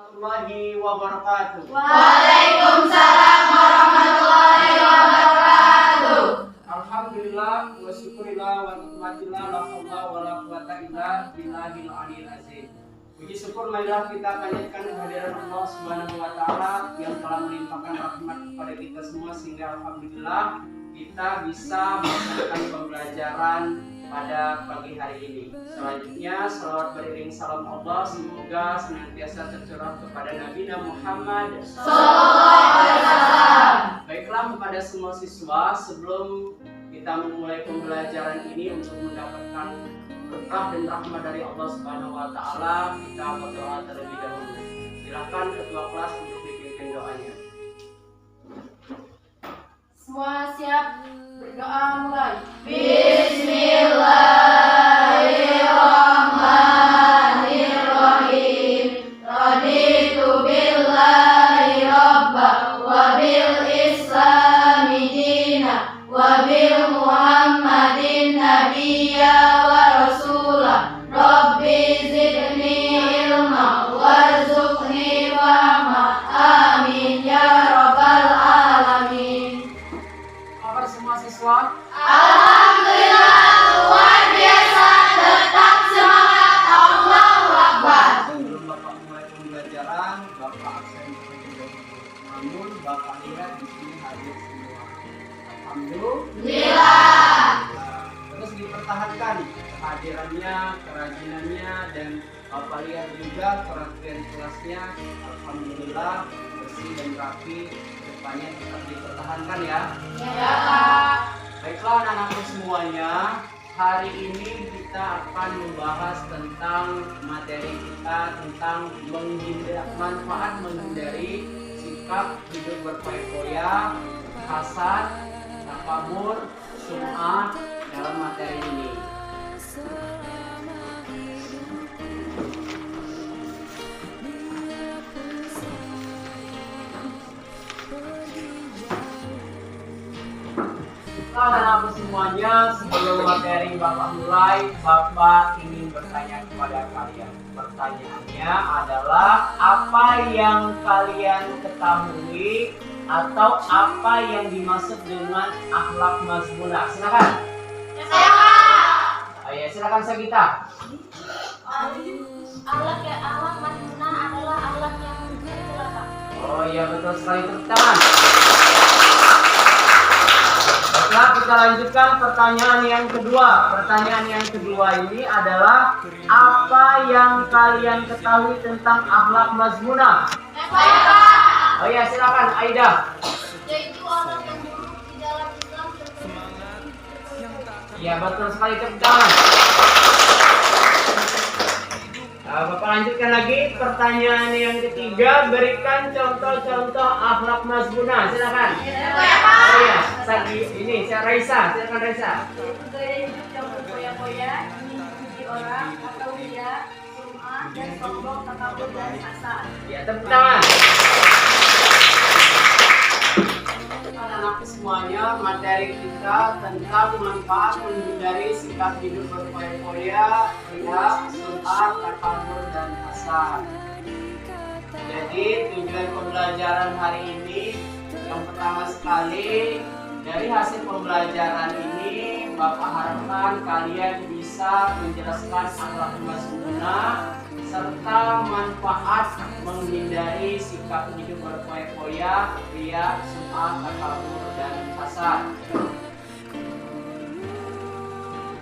warahmatullahi wabarakatuh. Waalaikumsalam warahmatullahi wabarakatuh. Alhamdulillah wa syukurillah wa nikmatillah la haula wala quwata illa billahil aliyil azim. Puji syukur marilah kita panjatkan kehadiran Allah Subhanahu wa taala yang telah melimpahkan rahmat kepada kita semua sehingga alhamdulillah kita bisa melaksanakan pembelajaran pada pagi hari ini. Selanjutnya salawat beriring salam Allah semoga senantiasa tercurah kepada Nabi Muhammad Sallallahu alaihi wasallam. Baiklah kepada semua siswa, sebelum kita memulai pembelajaran ini untuk mendapatkan berkah dan rahmat dari Allah Subhanahu wa taala, kita berdoa terlebih dahulu. Silakan ketua kelas untuk dipimpin doanya. Semua siap, berdoa mulai. Bismillahirrahmanirrahim. Raditu billahi rabba wa bil islami dina wa bil muhammadin nabiyya wa rasulah. Rabbi zidni ilma warzuqni fahma. Amin ya rabbal alamin. Kabar semua siswa? Alhamdulillah, luar biasa, tetap semangat, Allahu Akbar. Sebelum Bapak mulai pembelajaran, Bapak absen terlebih dahulu. Namun Bapak lihat di sini hadir semua. Alhamdulillah. Terus dipertahankan kehadirannya, kerajinannya, dan Bapak lihat juga perhatian kelasnya. Alhamdulillah bersih dan rapi. Depannya tetap dipertahankan ya. Ya, Pak. Baiklah anak-anakku semuanya, hari ini kita akan membahas tentang materi kita tentang manfaat menghindari sikap hidup berfoya-foya, hasad, takabur, sum'ah dalam materi ini. Anak-anakku semuanya, sebelum materi Bapak mulai, Bapak ingin bertanya kepada kalian. Pertanyaannya adalah apa yang kalian ketahui atau apa yang dimaksud dengan akhlak mazmunah? Silakan. Ayo, silakan Sagita. Akhlak mazmunah adalah akhlak yang celaka. Oh iya, betul sekali, tepuk tangan. Baiklah, kita lanjutkan pertanyaan yang kedua. Pertanyaan yang kedua ini adalah apa yang kalian ketahui tentang akhlak mazmunah? Oh iya, silakan Aida. Yaitu orang yang buruk di dalam Islam seperti Iya, betul sekali, tepuk tangan. Bapak lanjutkan lagi pertanyaan yang ketiga, berikan contoh-contoh akhlak mazmunah. Silakan. Oh iya, ini Raisa, silakan Raisa. gaya hidup yang berfoya-foya, ingin dipuji orang atau ria, sum'ah, dan sombong, takabur, dan hasad. Ya, tepuk tangan. Anak-anak semuanya, materi kita tentang manfaat menghindari sikap hidup berfoya-foya, ria, sum'ah, takabur, dan hasad. Jadi tujuan pembelajaran hari ini yang pertama sekali, dari hasil pembelajaran ini Bapak harapkan kalian bisa menjelaskan akhlak mazmunah serta manfaat menghindari sikap hidup berfoya-foya, ria, sum'ah, takabur, dan hasad.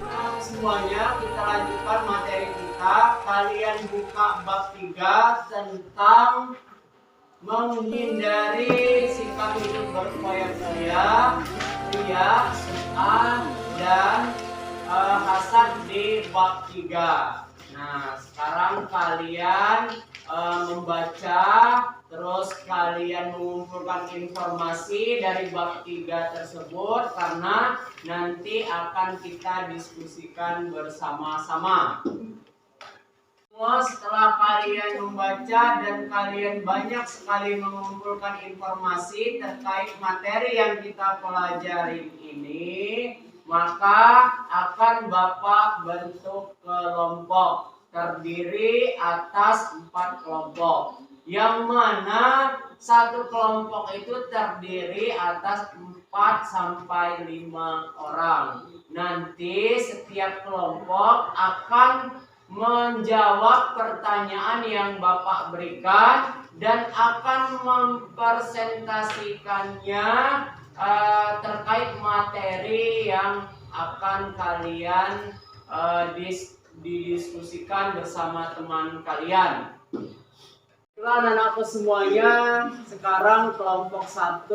Nah, semuanya kita lanjutkan materi kita. Kalian buka bab 3 tentang menghindari sikap hidup berfoya-foya, ria, sum'ah, dan hasad di bab 3. Nah, sekarang kalian membaca, terus kalian mengumpulkan informasi dari bab 3 tersebut karena nanti akan kita diskusikan bersama-sama. Semua setelah kalian membaca dan kalian banyak sekali mengumpulkan informasi terkait materi yang kita pelajari ini, maka akan Bapak bentuk kelompok terdiri atas 4 kelompok. yang mana satu kelompok itu terdiri atas 4 sampai 5 orang. Nanti setiap kelompok akan menjawab pertanyaan yang Bapak berikan dan akan mempresentasikannya terkait materi yang akan kalian didiskusikan bersama teman kalian. Baiklah anak-anakku semuanya, sekarang kelompok 1,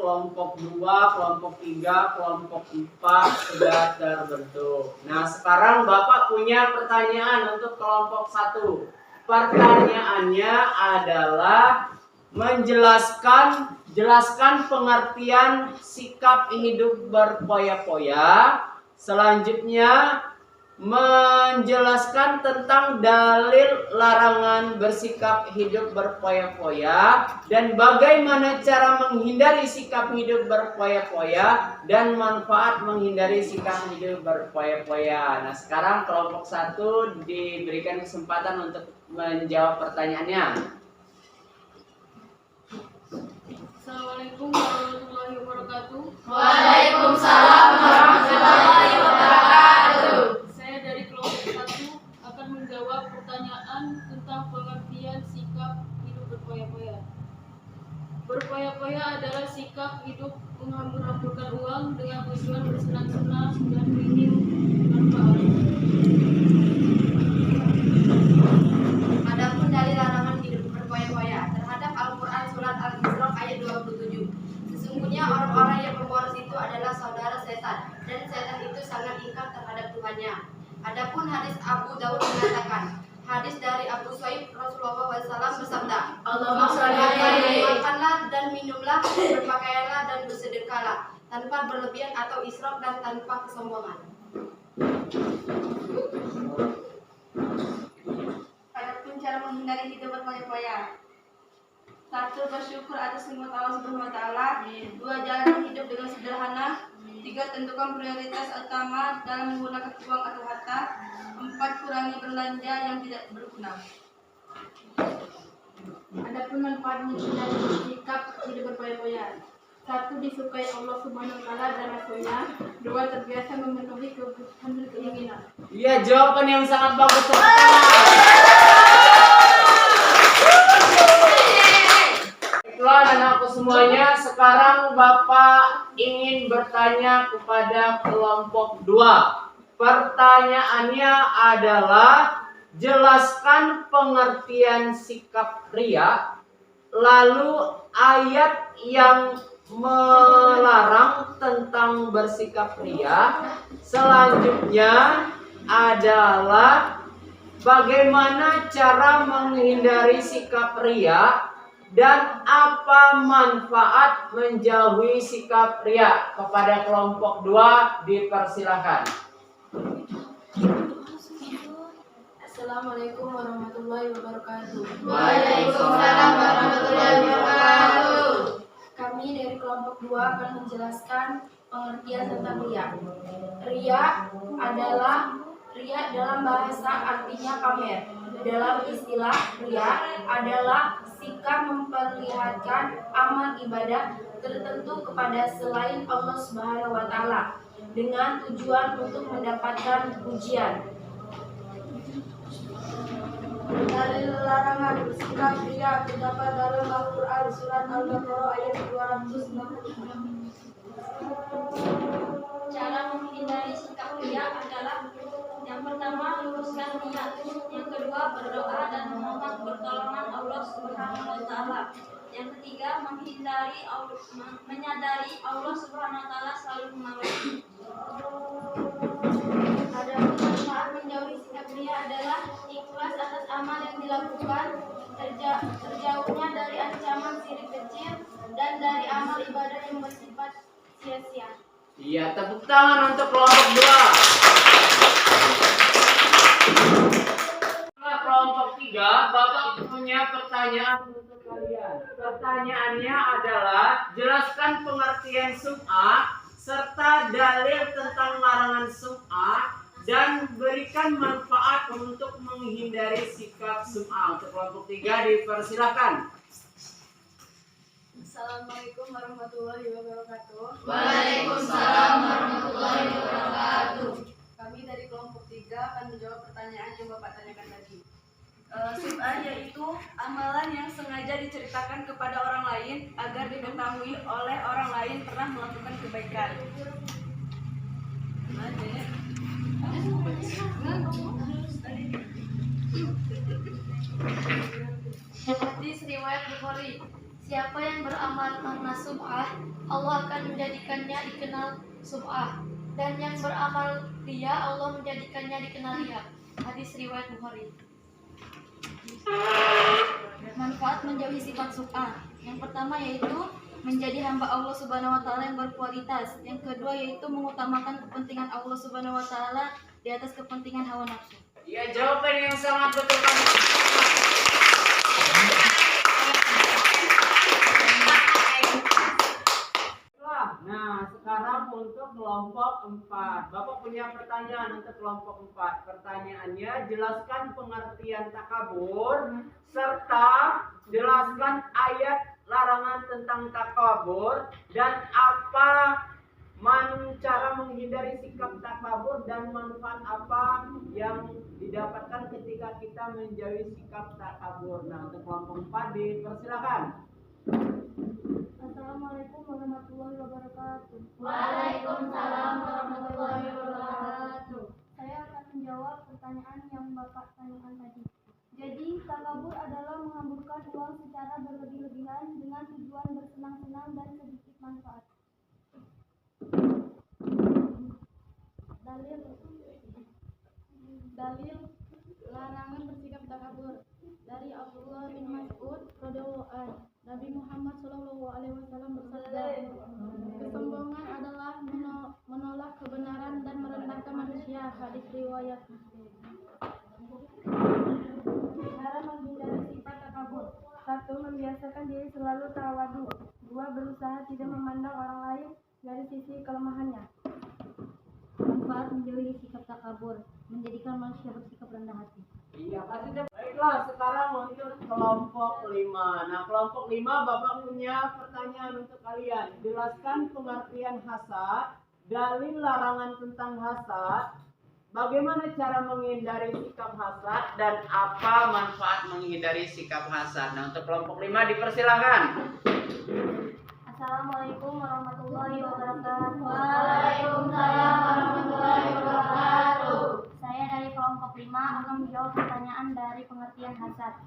kelompok 2, kelompok 3, kelompok 4 sudah terbentuk. Nah, sekarang Bapak punya pertanyaan untuk kelompok 1. Pertanyaannya adalah jelaskan pengertian sikap hidup berpoya-poya. Selanjutnya menjelaskan tentang dalil larangan bersikap hidup berpoya-poya dan bagaimana cara menghindari sikap hidup berpoya-poya dan manfaat menghindari sikap hidup berpoya-poya. Nah, sekarang kelompok 1 diberikan kesempatan untuk menjawab pertanyaannya. Assalamualaikum warahmatullahi wabarakatuh. Waalaikumsalam warahmatullahi wabarakatuh. Saya dari kelompok 1 akan menjawab pertanyaan tentang pengertian sikap hidup berpoya-poya. Berpoya-poya adalah sikap hidup menghambur-hamburkan uang dengan tujuan bersenang-senang dan minim manfaat. Adapun dari larangan hidup berpoya-poya terhadap Al-Quran surat Al-Isra ayat 27. Sesungguhnya orang-orang yang pemboros itu adalah saudara setan, dan setan itu sangat ingkar terhadap Tuhannya. Adapun hadis Abu Daud mengatakan, hadis dari Abu Sa'id Rasulullah SAW bersabda, Allahumma shalli alaihi. makanlah dan minumlah, berpakaianlah dan bersedekahlah, tanpa berlebihan atau israf dan tanpa kesombongan. Adapun cara menghindari hidup berpoya-poya. 1. Bersyukur atas nikmat Allah Subhanahu wa taala. 2. Jalan hidup dengan sederhana. 3. Tentukan prioritas utama dalam menggunakan uang atau harta. 4. Kurangi belanja yang tidak berguna. Adapun manfaat menghindari sikap hidup berpoya-poya. 1. Disukai Allah Subhanahu wa taala dan Rasulnya. 2. Terbiasa memenuhi kebutuhan dan keinginan. Iya, jawaban yang sangat bagus. Baiklah anak-anakku semuanya, sekarang Bapak ingin bertanya kepada kelompok 2. Pertanyaannya adalah jelaskan pengertian sikap riya, lalu ayat yang melarang tentang bersikap riya. Selanjutnya adalah bagaimana cara menghindari sikap riya dan apa manfaat menjauhi sikap riya. Kepada kelompok 2 dipersilakan. Assalamualaikum warahmatullahi wabarakatuh. Waalaikumsalam warahmatullahi wabarakatuh. Kami dari kelompok 2 akan menjelaskan pengertian tentang riya. Riya dalam bahasa artinya pamer. Dalam istilah riya adalah sikap memperlihatkan amal ibadah tertentu kepada selain Allah Subhanahu wa taala dengan tujuan untuk mendapatkan pujian. Dalil larangan bersikap riya terdapat dalam Al-Quran surat Al-Baqarah ayat 266. Cara menghindari sikap riya adalah yang pertama luruskan niat, yang kedua berdoa dan memohon pertolongan Allah Subhanahu wa taala. Yang ketiga menyadari Allah Subhanahu wa taala selalu mengawasi. Adapun manfaat menjauhi sikap riya adalah ikhlas atas amal yang dilakukan, terjauhnya dari ancaman syirik kecil dan dari amal ibadah yang bersifat sia-sia. Iya, tepuk tangan untuk kelompok 2. Kelompok 3, Bapak punya pertanyaan untuk kalian. Pertanyaannya adalah jelaskan pengertian sum'ah serta dalil tentang larangan sum'ah dan berikan manfaat untuk menghindari sikap sum'ah. Untuk kelompok 3 dipersilakan. Assalamualaikum warahmatullahi wabarakatuh. Waalaikumsalam warahmatullahi wabarakatuh. Kami dari kelompok 3 akan menjawab pertanyaan yang Bapak tanyakan tadi. Sum'ah yaitu amalan yang sengaja diceritakan kepada orang lain agar diketahui oleh orang lain pernah melakukan kebaikan. Hadis riwayat Bukhari. Siapa yang beramal karena sum'ah, Allah akan menjadikannya dikenal sum'ah. Dan yang beramal riya, Allah menjadikannya dikenal riya. Hadis riwayat Bukhari. Manfaat menjauhi sifat sum'ah. Yang pertama yaitu menjadi hamba Allah Subhanahu wa taala yang berkualitas. Yang kedua yaitu mengutamakan kepentingan Allah Subhanahu wa taala di atas kepentingan hawa nafsu. Ya, jawaban yang sangat betul kamu. Nah, sekarang untuk kelompok 4. Bapak punya pertanyaan untuk kelompok 4. Pertanyaannya, jelaskan pengertian takabur serta jelaskan ayat larangan tentang takabur dan apa cara menghindari sikap takabur dan manfaat apa yang didapatkan ketika kita menjauhi sikap takabur. Nah, untuk kelompok 4 dipersilakan. Assalamualaikum warahmatullahi wabarakatuh. Waalaikumsalam warahmatullahi wabarakatuh. Saya akan menjawab pertanyaan yang Bapak tanyakan tadi. Jadi, takabur adalah menghamburkan uang secara berlebih-lebihan dengan tujuan bersenang-senang dan sedikit manfaat. Dalil larangan bersikap takabur dari Abdullah bin Mas'ud radhiyallahu anhu. Nabi Muhammad Shallallahu alaihi wasallam bersabda, kesombongan adalah menolak kebenaran dan merendahkan manusia. Hadis riwayat Muslim. Cara menghindari sifat takabur. 1. Membiasakan diri selalu tawadu. 2. Berusaha tidak memandang orang lain dari sisi kelemahannya. Manfaat menjauhi sikap takabur, menjadikan manusia bersikap rendah hati. Iya, kasih. Baiklah, sekarang untuk kelompok 5. Nah, kelompok 5 Bapak punya pertanyaan untuk kalian. Jelaskan pengertian hasad, dalil larangan tentang hasad, bagaimana cara menghindari sikap hasad, dan apa manfaat menghindari sikap hasad. Nah, untuk kelompok 5 dipersilakan. Assalamualaikum warahmatullahi wabarakatuh. Waalaikumsalam warahmatullahi wabarakatuh. Saya dari kelompok 5 akan menjawab pertanyaan dari pengertian hasad.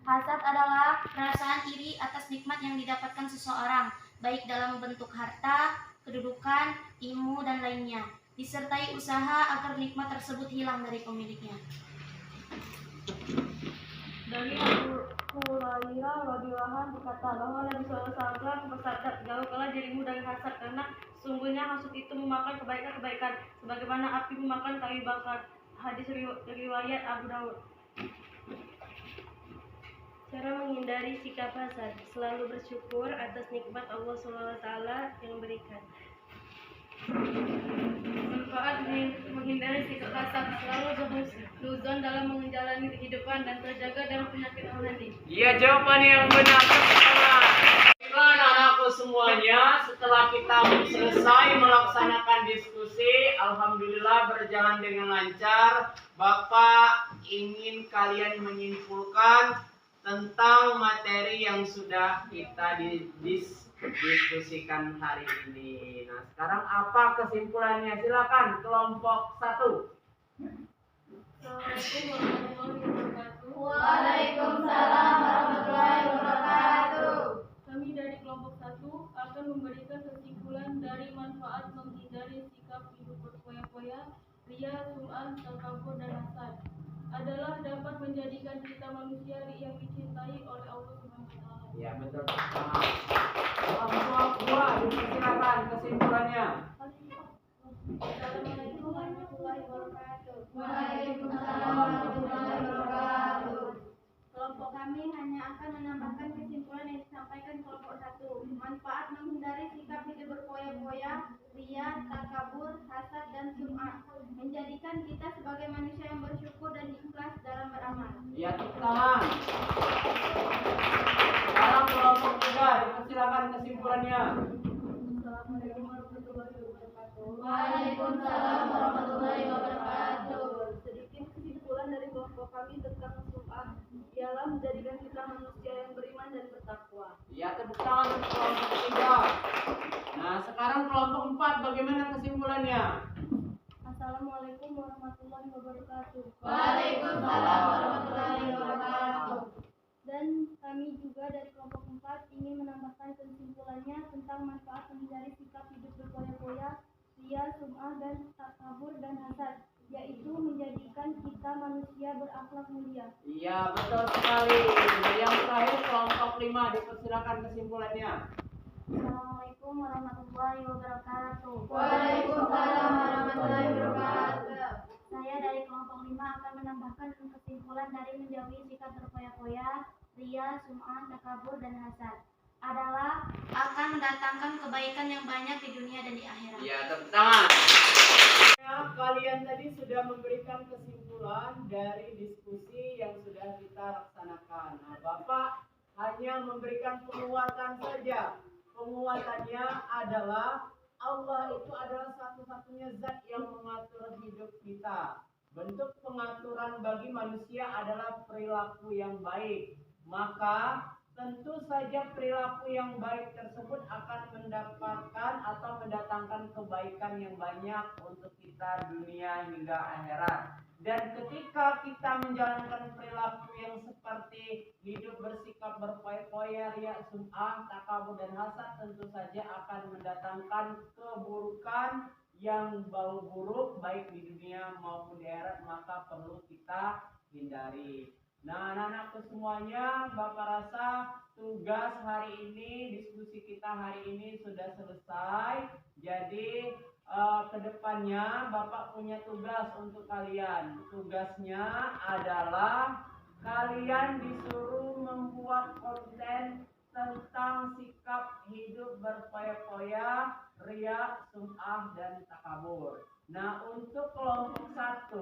Hasad adalah perasaan iri atas nikmat yang didapatkan seseorang, baik dalam bentuk harta, kedudukan, ilmu, dan lainnya, disertai usaha agar nikmat tersebut hilang dari pemiliknya. Dari Abu Hurairah radhiyallahu anhu berkata bahwa Nabi SAW bersabda, jauhkanlah dirimu dari hasad, karena sungguhnya hasad itu memakan kebaikan-kebaikan sebagaimana api memakan kayu bakar. Hadis riwayat Abu Dawud. Cara menghindari sikap hasad, selalu bersyukur atas nikmat Allah SWT yang berikan. Manfaat menghindari sikap hasad, selalu berhusnuzon dalam menjalani kehidupan dan terjaga dari penyakit hati. Iya, jawaban yang benar. Baiklah, anak-anakku semuanya, setelah kita selesai melaksanakan diskusi, alhamdulillah berjalan dengan lancar. Bapak ingin kalian menyimpulkan tentang materi yang sudah kita diskusikan hari ini. Nah, sekarang apa kesimpulannya? Silakan kelompok 1. Assalamualaikum warahmatullahi wabarakatuh. Waalaikumsalam warahmatullahi wabarakatuh. Kami dari kelompok 1 akan memberikan kesimpulan dari manfaat menghindari sikap hidup berfoya-foya, ria, sum'ah, takabur, dan hasad adalah dapat menjadikan kita manusia yang dicintai oleh Allah Subhanahu wa taala. Ya, betul. Kelompok 2 dipersilakan kesimpulannya. Assalamualaikum warahmatullahi wabarakatuh. Waalaikumsalam warahmatullahi wabarakatuh. Kelompok kami hanya akan menambahkan kesimpulan yang disampaikan kelompok 1. Manfaat menghindari sikap hidup berfoya-foya, ria, takabur, hasad, dan sum'ah, menjadikan kita sebagai manusia yang bersyukur dan tangan. Sekarang kelompok 3, dipersilakan kesimpulannya. Waalaikumsalam warahmatullahi wabarakatuh. Sedikit kesimpulan dari kelompok kami tentang sum'ah ialah menjadikan kita manusia yang beriman dan bertakwa. Ya, tepuk tangan untuk kelompok 3. Nah, sekarang kelompok 4, bagaimana kesimpulannya? Assalamualaikum warahmatullahi wabarakatuh. Waalaikumsalam warahmatullahi wabarakatuh. Dan kami juga dari kelompok 4 ingin menambahkan kesimpulannya tentang manfaat menghindari sikap hidup berpoya-poya, ria, sum'ah, dan takabur dan hasad, yaitu menjadikan kita manusia berakhlak mulia. Iya, betul sekali. Nah, yang terakhir kelompok 5, dipersilakan kesimpulannya. Assalamualaikum warahmatullahi wabarakatuh. Waalaikumsalam warahmatullahi wabarakatuh. Saya dari kelompok 5 akan menambahkan kesimpulan dari menjauhi sikap berpoya-poya, ria, sum'ah, takabur, dan hasad adalah akan mendatangkan kebaikan yang banyak di dunia dan di akhirat. Iya, tepuk tangan. Ya, kalian tadi sudah memberikan kesimpulan dari diskusi yang sudah kita laksanakan. Nah, Bapak hanya memberikan penguatan saja. Penguatannya adalah Allah itu adalah satu-satunya zat yang mengatur hidup kita. Bentuk pengaturan bagi manusia adalah perilaku yang baik. Maka tentu saja perilaku yang baik tersebut akan mendapatkan atau mendatangkan kebaikan yang banyak untuk kita dunia hingga akhirat. Dan ketika kita menjalankan perilaku yang seperti hidup bersikap berpoya-poya, ria, sum'ah, takabur, dan hasad, tentu saja akan mendatangkan keburukan yang bau buruk baik di dunia maupun di akhirat, maka perlu kita hindari. Nah, anak-anakku semuanya, Bapak rasa tugas hari ini, diskusi kita hari ini sudah selesai. Jadi kedepannya Bapak punya tugas untuk kalian. Tugasnya adalah kalian disuruh membuat konten tentang sikap hidup berpoya-poya, ria, sum'ah, dan takabur. Nah, untuk kelompok 1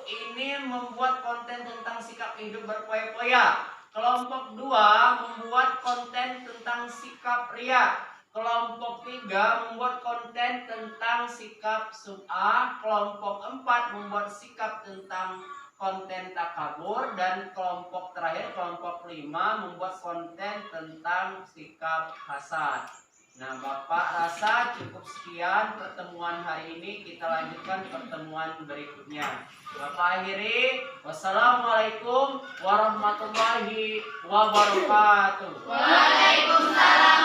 ini membuat konten tentang sikap hidup berpoya-poya. Kelompok 2 membuat konten tentang sikap ria. Kelompok 3 membuat konten tentang sikap sum'ah. Kelompok 4 membuat sikap tentang konten takabur. Dan kelompok terakhir, kelompok 5 membuat konten tentang sikap hasad. Nah, Bapak rasa cukup sekian pertemuan hari ini. Kita lanjutkan pertemuan berikutnya. Bapak akhiri. Wassalamualaikum warahmatullahi wabarakatuh. Waalaikumsalam